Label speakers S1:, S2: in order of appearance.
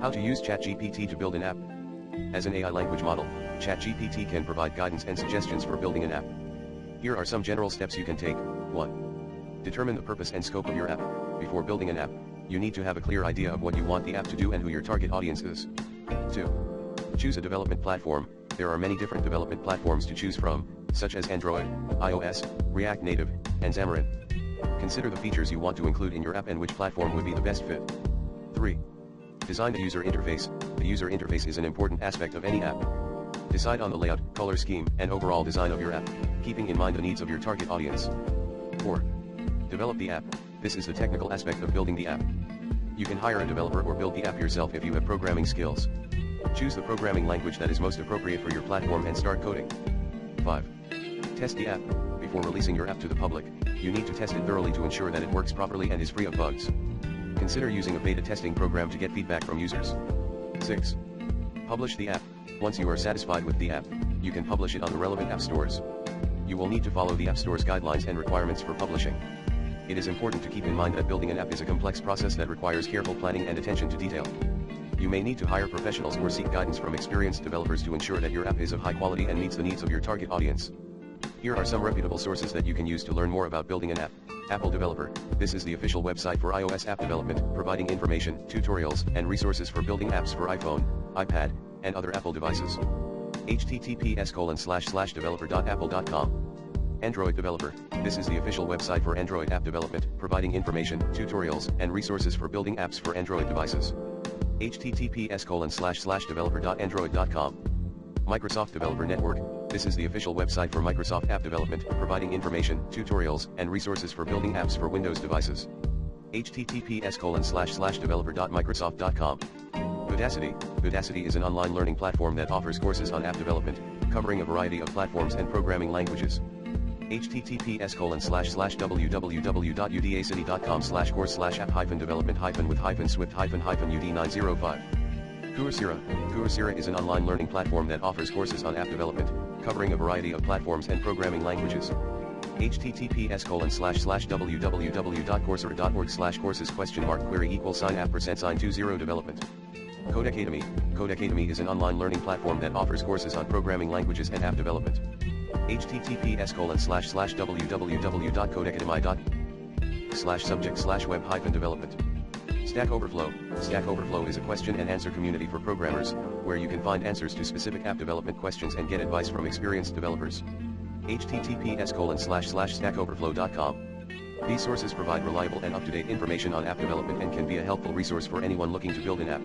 S1: How to use ChatGPT to build an app. As an AI language model, ChatGPT can provide guidance and suggestions for building an app. Here are some general steps you can take. 1. Determine the purpose and scope of your app. Before building an app, you need to have a clear idea of what you want the app to do and who your target audience is. 2. Choose a development platform. There are many different development platforms to choose from, such as Android, iOS, React Native, and Xamarin. Consider the features you want to include in your app and which platform would be the best fit. 3. Design the user interface. The user interface is an important aspect of any app. Decide on the layout, color scheme, and overall design of your app, keeping in mind the needs of your target audience. 4. Develop the app. This is the technical aspect of building the app. You can hire a developer or build the app yourself if you have programming skills. Choose the programming language that is most appropriate for your platform and start coding. 5. Test the app. Before releasing your app to the public, you need to test it thoroughly to ensure that it works properly and is free of bugs. Consider using a beta testing program to get feedback from users. 6. Publish the app. Once you are satisfied with the app, you can publish it on the relevant app stores. You will need to follow the app store's guidelines and requirements for publishing. It is important to keep in mind that building an app is a complex process that requires careful planning and attention to detail. You may need to hire professionals or seek guidance from experienced developers to ensure that your app is of high quality and meets the needs of your target audience. Here are some reputable sources that you can use to learn more about building an app. Apple Developer. This is the official website for iOS app development, providing information, tutorials, and resources for building apps for iPhone, iPad, and other Apple devices. https://developer.apple.com. Android Developer. This is the official website for Android app development, providing information, tutorials, and resources for building apps for Android devices. https://developer.android.com. Microsoft Developer Network. This is the official website for Microsoft app development, providing information, tutorials, and resources for building apps for Windows devices. https://developer.microsoft.com. Udacity. Udacity is an online learning platform that offers courses on app development, covering a variety of platforms and programming languages. https://www.udacity.com/course/app-development-with-swift-ud905. Coursera. Coursera is an online learning platform that offers courses on app development, covering a variety of platforms and programming languages. https://www.coursera.org/courses??app%20 development. Codecademy. Codecademy is an online learning platform that offers courses on programming languages and app development. https://www.codecademy.com/subject/web-development. Stack Overflow. Stack Overflow is a question and answer community for programmers, where you can find answers to specific app development questions and get advice from experienced developers. https://stackoverflow.com. These sources provide reliable and up-to-date information on app development and can be a helpful resource for anyone looking to build an app.